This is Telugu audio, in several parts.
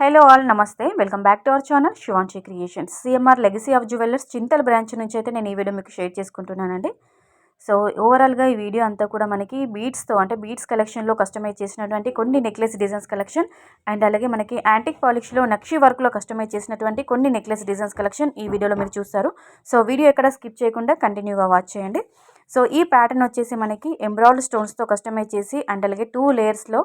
హలో ఆల్ నమస్తే welcome back to our channel Shivanshi creations CMR legacy of jewellers Chintal branch నుంచి అయితే నేను ఈ వీడియో మీకు షేర్ చేసుకుంటున్నానండి. సో ఓవరాల్గా ఈ వీడియో అంతా కూడా మనకి బీడ్స్తో అంటే బీడ్స్ కలెక్షన్లో కస్టమైజ్ చేసినటువంటి కొన్ని నెక్లెస్ డిజైన్స్ కలెక్షన్ అండ్ అలాగే మనకి యాంటిక్ పాలిష్లో నక్షి వర్క్లో కస్టమైజ్ చేసినటువంటి కొన్ని నెక్లెస్ డిజైన్స్ కలెక్షన్ ఈ వీడియోలో మీరు చూస్తారు. సో వీడియో ఎక్కడ స్కిప్ చేయకుండా కంటిన్యూగా వాచ్ చేయండి. సో ఈ ప్యాటర్న్ వచ్చేసి మనకి ఎంబ్రాయిడ్ స్టోన్స్తో కస్టమైజ్ చేసి అండ్ అలాగే 2 లేయర్స్లో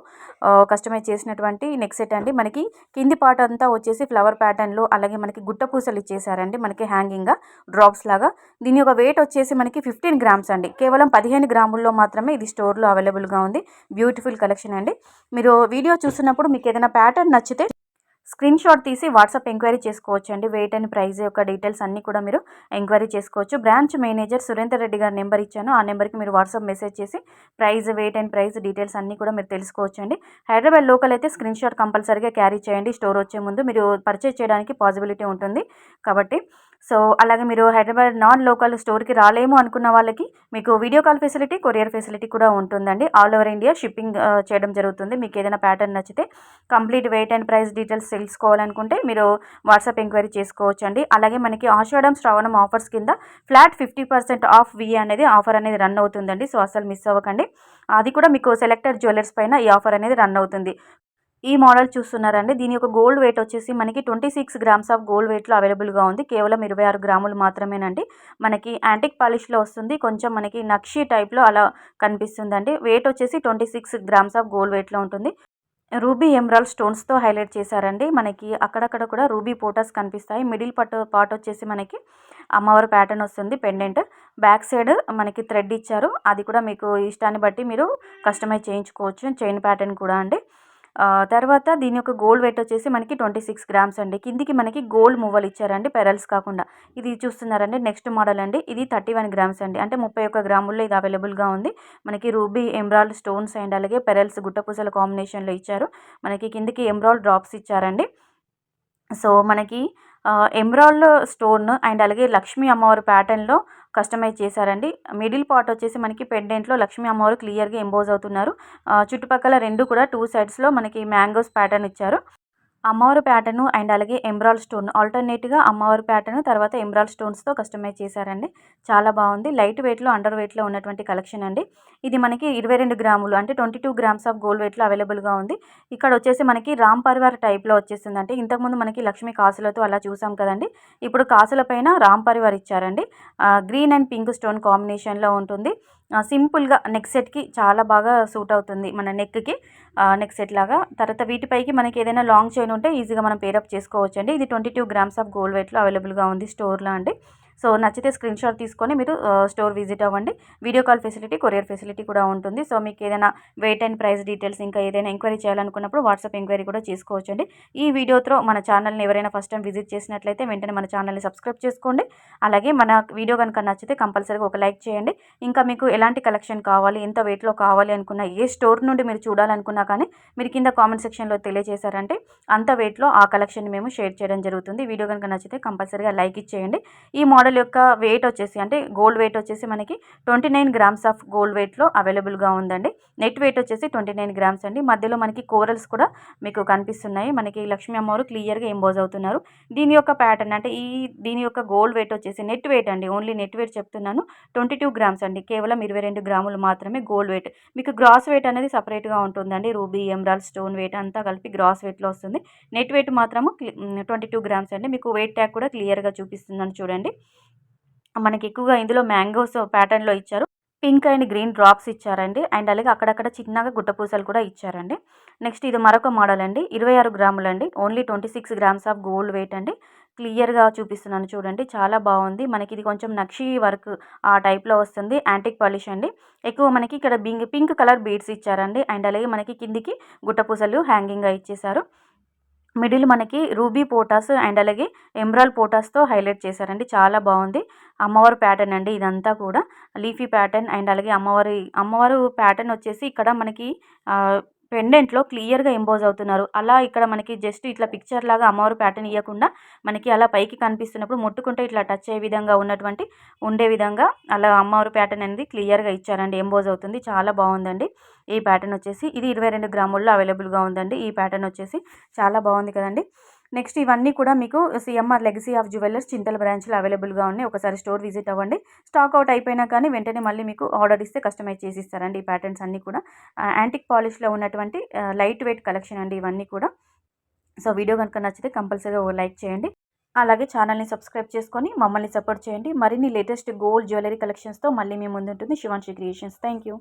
కస్టమైజ్ చేసినటువంటి నెక్ సెట్ అండి. మనకి కింది పార్ట్ అంతా వచ్చేసి ఫ్లవర్ ప్యాటర్న్లో అలాగే మనకి గుట్ట పూసలు ఇచ్చేసారండి మనకి హ్యాంగింగ్గా డ్రాప్స్ లాగా. దీని యొక్క వెయిట్ వచ్చేసి మనకి 15 గ్రామ్స్ అండి. కేవలం 15 గ్రాముల్లో మాత్రమే ఇది స్టోర్లో అవైలబుల్గా ఉంది. బ్యూటిఫుల్ కలెక్షన్ అండి. మీరు వీడియో చూస్తున్నప్పుడు మీకు ఏదైనా ప్యాటర్న్ నచ్చితే స్క్రీన్ షాట్ తీసి వాట్సాప్ ఎంక్వైరీ చేసుకోవచ్చు అండి. వెయిట్ అండ్ ప్రైస్ యొక్క డీటెయిల్స్ అన్నీ కూడా మీరు ఎంక్వైరీ చేసుకోవచ్చు. బ్రాంచ్ మేనేజర్ సురేందర్ రెడ్డి గారి నెంబర్ ఇచ్చాను. ఆ నెంబర్కి మీరు వాట్సాప్ మెసేజ్ చేసి price, weight and price details అన్నీ కూడా మీరు తెలుసుకోవచ్చు అండి. హైదరాబాద్ లోకల్ అయితే స్క్రీన్ షాట్ కంపల్సరీగా క్యారీ చేయండి. స్టోర్ వచ్చే ముందు మీరు పర్చేజ్ చేయడానికి పాసిబిలిటీ ఉంటుంది కాబట్టి. సో అలాగే మీరు హైదరాబాద్ నాన్ లోకల్ స్టోర్కి రాలేము అనుకున్న వాళ్ళకి మీకు video call facility, courier facility కూడా ఉంటుందండి. ఆల్ ఓవర్ ఇండియా షిప్పింగ్ చేయడం జరుగుతుంది. మీకు ఏదైనా ప్యాటర్న్ నచ్చితే complete wait and price details తెలుసుకోవాలనుకుంటే మీరు వాట్సాప్ ఎంక్వైరీ చేసుకోవచ్చు అండి. అలాగే మనకి ఆషాఢం శ్రావణం ఆఫర్స్ కింద ఫ్లాట్ 50% ఆఫ్ వి అనేది ఆఫర్ అనేది రన్ అవుతుందండి. సో అసలు మిస్ అవ్వకండి. అది కూడా మీకు సెలెక్టెడ్ జ్యువెలర్స్ పైన ఈ ఆఫర్ అనేది రన్ అవుతుంది. ఈ మోడల్ చూస్తున్నారండి. దీని యొక్క గోల్డ్ వెయిట్ వచ్చేసి మనకి 26 గ్రామ్స్ ఆఫ్ గోల్డ్ వెయిట్లో అవైలబుల్గా ఉంది. కేవలం 26 గ్రాములు మాత్రమేనండి. మనకి యాంటిక్ పాలిష్లో వస్తుంది. కొంచెం మనకి నక్షి టైప్లో అలా కనిపిస్తుందండి. వెయిట్ వచ్చేసి 26 గ్రామ్స్ ఆఫ్ గోల్డ్ వెయిట్లో ఉంటుంది. రూబీ ఎమరాల్డ్ స్టోన్స్తో హైలైట్ చేశారండి. మనకి అక్కడక్కడ కూడా రూబీ పోటాస్ కనిపిస్తాయి. మిడిల్ పార్ట్ వచ్చేసి మనకి అమ్మవారి ప్యాటర్న్ వస్తుంది. పెండెంట్ బ్యాక్ సైడ్ మనకి థ్రెడ్ ఇచ్చారు. అది కూడా మీకు ఇష్టాన్ని బట్టి మీరు కస్టమైజ్ చేయించుకోవచ్చు. చైన్ ప్యాటర్న్ కూడా అండి. తర్వాత దీని యొక్క గోల్డ్ వెయిట్ వచ్చేసి మనకి 26 గ్రామ్స్ అండి. కిందికి మనకి గోల్డ్ మువ్వలు ఇచ్చారండి, పెరల్స్ కాకుండా. ఇది చూస్తున్నారండి నెక్స్ట్ మోడల్ అండి. ఇది 31 గ్రామ్స్ అండి. అంటే 31 గ్రాముల్లో ఇది అవైలబుల్గా ఉంది. మనకి రూబీ ఎమరాల్డ్ స్టోన్స్ అండ్ అలాగే పెరల్స్ గుట్టపూసల కాంబినేషన్లో ఇచ్చారు. మనకి కిందికి ఎమరాల్డ్ డ్రాప్స్ ఇచ్చారండి. సో మనకి ఎమరాల్డ్ స్టోన్ అండ్ అలాగే లక్ష్మీ అమ్మవారి ప్యాటర్న్లో కస్టమైజ్ చేశారండి. మిడిల్ పార్ట్ వచ్చేసి మనకి పెండెంట్లో లక్ష్మీ అమ్మవారు క్లియర్గా ఎంబోజ్ అవుతున్నారు. చుట్టుపక్కల రెండు కూడా 2 సైడ్స్లో మనకి మ్యాంగోస్ ప్యాటర్న్ ఇచ్చారు. అమ్మవారి ప్యాటర్న్ అండ్ అలాగే ఎమరాల్డ్ స్టోన్ ఆల్టర్నేట్గా అమ్మవారి ప్యాటర్న్ తర్వాత ఎమరాల్డ్ స్టోన్స్తో కస్టమైజ్ చేశారండి. చాలా బాగుంది. లైట్ వెయిట్లో, అండర్ వెయిట్లో ఉన్నటువంటి కలెక్షన్ అండి. ఇది మనకి 22 గ్రాములు అంటే 22 గ్రామ్స్ ఆఫ్ గోల్డ్ వెయిట్లో అవైలబుల్గా ఉంది. ఇక్కడ వచ్చేసి మనకి రామ్ పరివార్ టైప్లో వచ్చేసింది. అంటే ఇంతకుముందు మనకి లక్ష్మీ కాసులతో అలా చూసాం కదండి. ఇప్పుడు కాసుల పైన రామ్ పరివార్ ఇచ్చారండి. గ్రీన్ అండ్ పింక్ స్టోన్ కాంబినేషన్లో ఉంటుంది. సింపుల్గా నెక్ సెట్కి చాలా బాగా సూట్ అవుతుంది మన నెక్కి. నెక్ సెట్ లాగా. తర్వాత వీటిపైకి మనకి ఏదైనా లాంగ్ చైన్ ఉంటే ఈజీగా మనం పేరప్ చేసుకోవచ్చు అండి. ఇది 22 గ్రామ్స్ ఆఫ్ గోల్డ్ వెయిట్లో అవైలబుల్గా ఉంది స్టోర్లో అండి. సో నచ్చితే స్క్రీన్ షాట్ తీసుకొని మీరు స్టోర్ విజిట్ అవ్వండి. Video call facility, courier facility కూడా ఉంటుంది. సో మీకు ఏదైనా వెయిట్ అండ్ ప్రైస్ డీటెయిల్స్ ఇంకా ఏదైనా ఎంక్వైరీ చేయాలనుకున్నప్పుడు వాట్సాప్ ఎంక్వైరీ కూడా చేసుకోవచ్చు అండి. ఈ వీడియోతో మన ఛానల్ని ఎవరైనా ఫస్ట్ టైం విజిట్ చేసినట్లయితే వెంటనే మన ఛానల్ని సబ్స్క్రైబ్ చేసుకోండి. అలాగే మన వీడియో కనుక నచ్చితే కంపల్సరీగా ఒక లైక్ చేయండి. ఇంకా మీకు ఎలాంటి కలెక్షన్ కావాలి, ఎంత వెయిట్లో కావాలి అనుకున్న, ఏ స్టోర్ నుండి మీరు చూడాలనుకున్నా కానీ మీరు కింద కామెంట్ సెక్షన్లో తెలియజేశారంటే అంత వెయిట్లో ఆ కలెక్షన్ మేము షేర్ చేయడం జరుగుతుంది. వీడియో కనుక నచ్చితే కంపల్సరీగా లైక్ ఇచ్చేయండి. ఈ మోడల్ యొక్క వెయిట్ వచ్చేసి అంటే గోల్డ్ వెయిట్ వచ్చేసి మనకి 29 గ్రామ్స్ ఆఫ్ గోల్డ్ వెయిట్లో అవైలబుల్గా ఉందండి. నెట్ వెయిట్ వచ్చేసి 29 గ్రామ్స్ అండి. మధ్యలో మనకి కోరల్స్ కూడా మీకు కనిపిస్తున్నాయి. మనకి లక్ష్మీ అమ్మవారు క్లియర్గా ఎంబోజ్ అవుతున్నారు. దీని యొక్క ప్యాటర్న్ అంటే దీని యొక్క గోల్డ్ వెయిట్ వచ్చేసి నెట్ వెయిట్ అండి. ఓన్లీ నెట్ వెయిట్ చెప్తున్నాను. 22 గ్రామ్స్ అండి. కేవలం 22 గ్రాములు మాత్రమే గోల్డ్ వెయిట్. మీకు గ్రాస్ వెయిట్ అనేది సపరేట్గా ఉంటుందండి. రూబీ ఎమరాల్డ్ స్టోన్ వెయిట్ అంతా కలిపి గ్రాస్ వెయిట్లో వస్తుంది. నెట్ వెయిట్ మాత్రము 22 గ్రామ్స్ అండి. మీకు వెయిట్ ట్యాగ్ కూడా క్లియర్గా చూపిస్తున్నాను చూడండి. మనకి ఎక్కువగా ఇందులో మ్యాంగోస్ ప్యాటర్న్లో ఇచ్చారు. పింక్ అండ్ గ్రీన్ డ్రాప్స్ ఇచ్చారండి. అండ్ అలాగే అక్కడక్కడ చిన్నగా గుట్టపూసలు కూడా ఇచ్చారండి. నెక్స్ట్ ఇది మరొక మోడల్ అండి. 26 గ్రాములు అండి. Only 26 grams of gold weight అండి. క్లియర్గా చూపిస్తున్నాను చూడండి. చాలా బాగుంది. మనకి ఇది కొంచెం నక్షి వర్క్ ఆ టైప్లో వస్తుంది. యాంటిక్ పాలిష్ అండి. ఎక్కువ మనకి ఇక్కడ పింక్ కలర్ బీడ్స్ ఇచ్చారండి. అండ్ అలాగే మనకి కిందికి గుట్టపూసలు హ్యాంగింగ్గా ఇచ్చేసారు. మిడిల్ మనకి రూబీ పోటాస్ అండ్ అలాగే ఎమరాల్డ్ పోటాస్తో హైలైట్ చేశారండి. చాలా బాగుంది. అమ్మవారు ప్యాటర్న్ అండి ఇదంతా కూడా లీఫీ ప్యాటర్న్ అండ్ అలాగే అమ్మవారు ప్యాటర్న్ వచ్చేసి ఇక్కడ మనకి పెండెంట్‌లో క్లియర్‌గా ఎంబోజ్ అవుతున్నారు. అలా ఇక్కడ మనకి జస్ట్ ఇట్లా పిక్చర్ లాగా అమ్మవారు ప్యాటర్న్ ఇయ్యకుండా మనకి అలా పైకి కనిపిస్తున్నప్పుడు ముట్టుకుంటే ఇట్లా టచ్ అయ్యే విధంగా ఉండే విధంగా అలా అమ్మవారు ప్యాటర్న్ అనేది క్లియర్‌గా ఇచ్చారండి. ఎంబోజ్ అవుతుంది. చాలా బావుందండి. ఈ ప్యాటర్న్ వచ్చేసి ఇది 22 గ్రాముల్లో అవైలబుల్‌గా ఉందండి. ఈ ప్యాటర్న్ వచ్చేసి చాలా బావుంది కదండీ! నెక్స్ట్ ఇవన్నీ కూడా మీకు సీఎంఆర్ లెగసీ ఆఫ్ జ్యువెల్లర్స్ చింతల బ్రాంచ్‌లో అవైలబుల్‌గా ఉన్నాయి. ఒకసారి స్టోర్ విజిట్ అవ్వండి. స్టాక్ అవుట్ అయిపోయినా కానీ వెంటనే మళ్ళీ మీకు ఆర్డర్ ఇస్తే కస్టమైజ్ చేసి ఇస్తారండి. ఈ ప్యాటర్న్స్ అన్నీ కూడా యాంటిక్ పాలిష్‌లో ఉన్నటువంటి లైట్ వెయిట్ కలెక్షన్ అండి ఇవన్నీ కూడా. సో, వీడియో గనుక నచ్చితే కంపల్సరీగా ఓ లైక్ చేయండి. అలాగే ఛానల్‌ని సబ్స్క్రైబ్ చేసుకొని మమ్మల్ని సపోర్ట్ చేయండి. మరిన్ని లేటెస్ట్ గోల్డ్ జ్యువెల్లరీ కలెక్షన్స్‌తో మళ్ళీ మీ ముందుంటుంది శివాన్షి క్రియేషన్స్. Thank you.